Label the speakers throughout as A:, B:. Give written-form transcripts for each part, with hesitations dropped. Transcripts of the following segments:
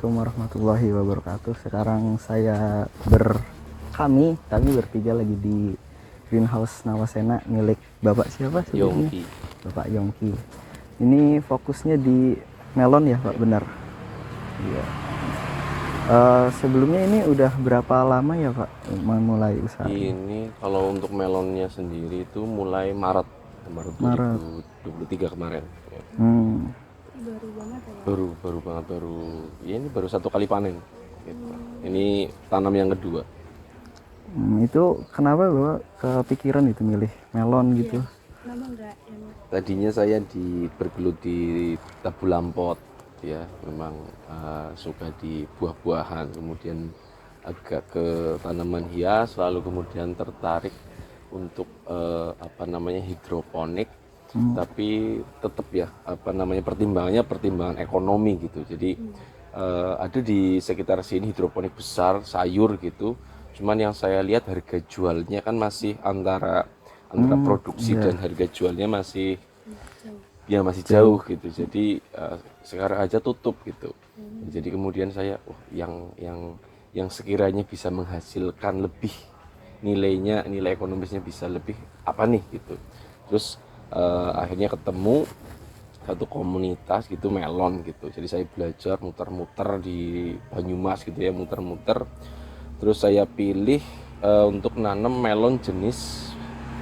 A: Assalamualaikum warahmatullahi wabarakatuh. Sekarang kami bertiga lagi di greenhouse Nawasena milik Bapak siapa sih?
B: Yongki.
A: Bapak Yongki. Ini fokusnya di melon ya Pak, benar? Iya. Sebelumnya ini udah berapa lama ya Pak memulai usaha?
B: Ini kalau untuk melonnya sendiri itu mulai Maret 2023 kemarin. Ya.
A: Baru banget ya?
B: Baru banget, ya ini baru 1 kali panen. Gitu. Ini tanam yang kedua.
A: Itu kenapa Bapak kepikiran itu milih melon gitu?
C: Kenapa enggak enak?
B: Tadinya saya bergelut di tabu lampot, ya memang suka di buah-buahan, kemudian agak ke tanaman hias, lalu kemudian tertarik untuk hidroponik. Tapi tetap ya pertimbangan ekonomi gitu. Jadi ada di sekitar sini hidroponik besar sayur gitu, cuman yang saya lihat harga jualnya kan masih antara produksi dan harga jualnya masih jauh gitu. Jadi sekarang aja tutup gitu. Jadi kemudian saya yang sekiranya bisa menghasilkan lebih, nilai ekonomisnya bisa lebih apa nih gitu. Terus akhirnya ketemu satu komunitas gitu melon gitu. Jadi saya belajar muter-muter di Banyumas gitu ya, muter-muter. Terus saya pilih untuk nanam melon jenis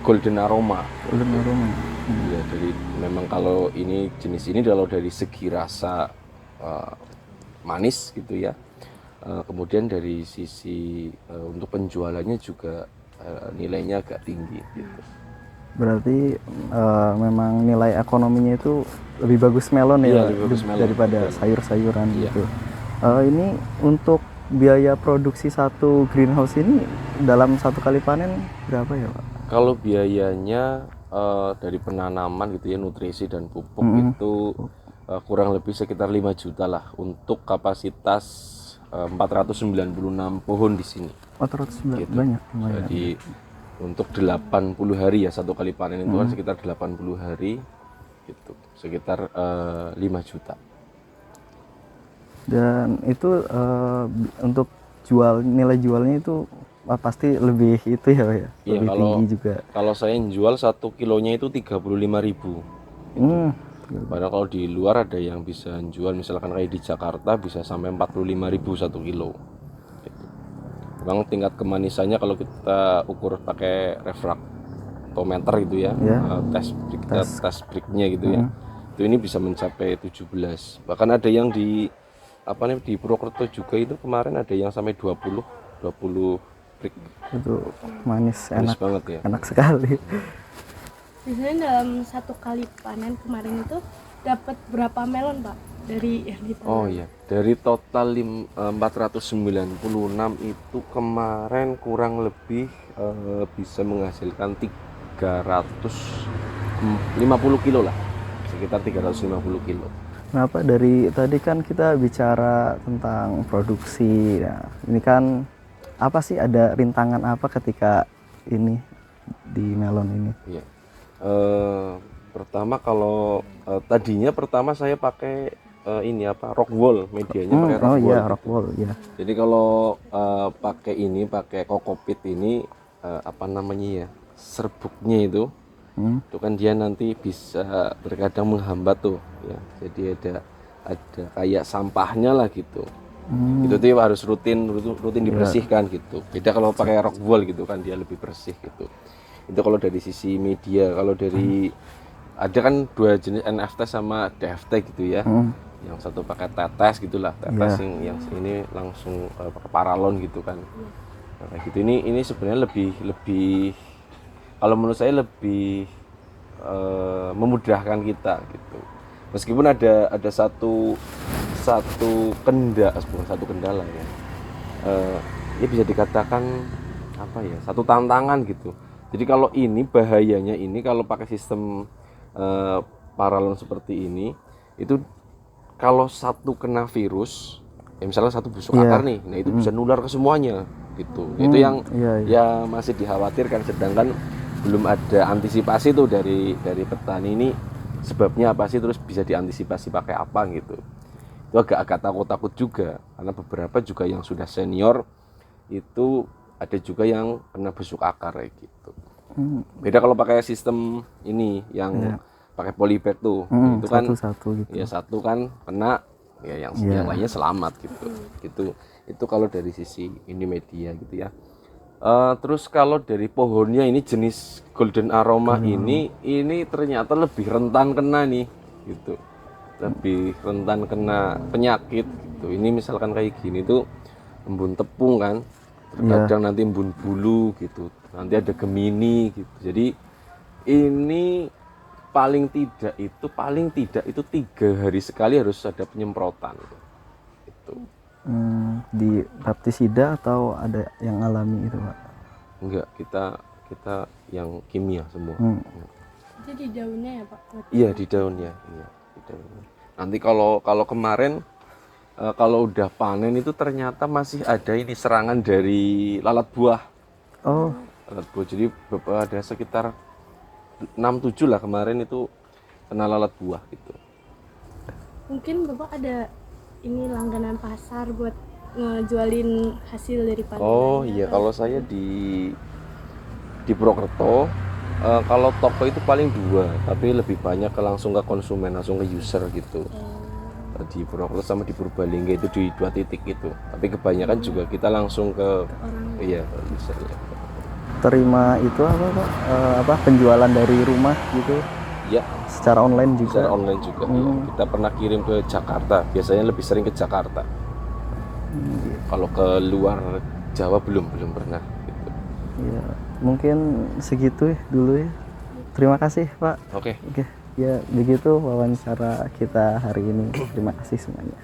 B: Golden Aroma. Ya, jadi memang kalau ini jenis ini kalau dari segi rasa manis gitu ya. Kemudian dari sisi untuk penjualannya juga nilainya agak tinggi gitu.
A: Berarti memang nilai ekonominya itu lebih bagus melon ya, daripada sayur-sayuran gitu. Ini untuk biaya produksi satu greenhouse ini dalam 1 kali panen berapa ya Pak?
B: Kalau biayanya dari penanaman gitu ya, nutrisi dan pupuk itu kurang lebih sekitar 5 juta lah untuk kapasitas 496 pohon di sini.
A: 409
B: gitu.
A: Banyak.
B: Jadi untuk 80 hari ya, 1 kali panen itu kan sekitar 80 hari gitu, sekitar 5 juta.
A: Dan itu untuk nilai jualnya itu pasti lebih itu ya Pak ya?
B: Iya,
A: Lebih tinggi juga.
B: Kalau saya jual 1 kilonya itu 35.000. Padahal kalau di luar ada yang bisa jual misalkan kayak di Jakarta bisa sampai 45.000 1 kilo. Gitu. Memang tingkat kemanisannya kalau kita ukur pakai refraktometer gitu ya, tes breaknya gitu ya, itu ini bisa mencapai 17. Bahkan ada yang di Purwokerto juga itu kemarin ada yang sampai 20 break.
A: Itu manis enak
B: banget ya.
A: Enak sekali.
C: Biasanya dalam 1 kali panen kemarin itu dapat berapa melon Pak dari yang ditanam?
B: Oh iya, dari total 496 itu kemarin kurang lebih bisa menghasilkan 350 kilo lah, sekitar 350 kilo.
A: Nah Pak, dari tadi kan kita bicara tentang produksi. Nah, ini kan apa sih, ada rintangan apa ketika ini di melon ini?
B: Iya. Pertama kalau tadinya saya pakai rock wool, medianya pakai rock wool.
A: Iya, rock wool ya.
B: Jadi kalau pakai kokopit ini serbuknya itu kan dia nanti bisa terkadang menghambat tuh ya. Jadi ada kayak sampahnya lah gitu. Itu tuh harus rutin dibersihkan gitu. Beda kalau pakai rock wool gitu kan dia lebih bersih gitu. Itu kalau dari sisi media. Kalau dari ada kan 2 jenis, NFT sama DFT gitu ya. Yang satu pakai tetes gitulah, tetes yang ini langsung pakai paralon gitu kan. Nah, kayak gitu ini sebenarnya lebih kalau menurut saya lebih memudahkan kita gitu. Meskipun ada satu kendala ya. Ya bisa dikatakan satu tantangan gitu. Jadi kalau ini bahayanya ini kalau pakai sistem paralon seperti ini, itu kalau satu kena virus, ya misalnya satu busuk akar nih, nah itu bisa nular ke semuanya gitu. Itu yang ya masih dikhawatirkan, sedangkan belum ada antisipasi tuh dari petani ini, sebabnya apa sih, terus bisa diantisipasi pakai apa gitu. itu agak takut-takut juga, karena beberapa juga yang sudah senior itu ada juga yang kena busuk akar kayak gitu. Beda kalau pakai sistem ini yang pakai polybag tuh, itu kan
A: satu-satu gitu.
B: ya satu kan kena, ya yang lainnya selamat gitu. Itu kalau dari sisi ini media gitu ya. Terus kalau dari pohonnya ini jenis golden aroma ini ternyata lebih rentan kena nih gitu, lebih rentan kena penyakit gitu. Ini misalkan kayak gini tuh embun tepung kan, terkadang nanti embun bulu gitu, nanti ada gemini gitu. Jadi ini paling tidak itu 3 hari sekali harus ada penyemprotan gitu.
A: Di baptisida atau ada yang alami itu Pak?
B: Enggak, kita yang kimia semua.
C: Jadi daunnya ya Pak?
B: Iya, di daunnya. Iya, di daunnya. Nanti kalau kemarin kalau udah panen itu ternyata masih ada ini serangan dari lalat buah.
A: Oh,
B: Lalat buah. Jadi ada sekitar 6-7 lah kemarin itu kena lalat buah gitu.
C: Mungkin Bapak ada ini langganan pasar buat ngejualin hasil dari panen.
B: Oh iya, kalau saya di Purwokerto, kalau toko itu paling 2, tapi lebih banyak langsung ke konsumen, langsung ke user gitu. Di Purwokerto sama di Purbalingga itu di 2 titik itu. Tapi kebanyakan juga kita langsung ke iya, ke user ya.
A: terima itu apa Pak? Penjualan dari rumah gitu
B: Ya,
A: secara online juga.
B: secara online juga. Ya. Kita pernah kirim ke Jakarta, biasanya lebih sering ke Jakarta. Kalau ke luar Jawa belum pernah gitu.
A: Iya, mungkin segitu ya dulu ya. Terima kasih Pak.
B: Oke.
A: Oke, ya begitu wawancara kita hari ini. Terima kasih semuanya.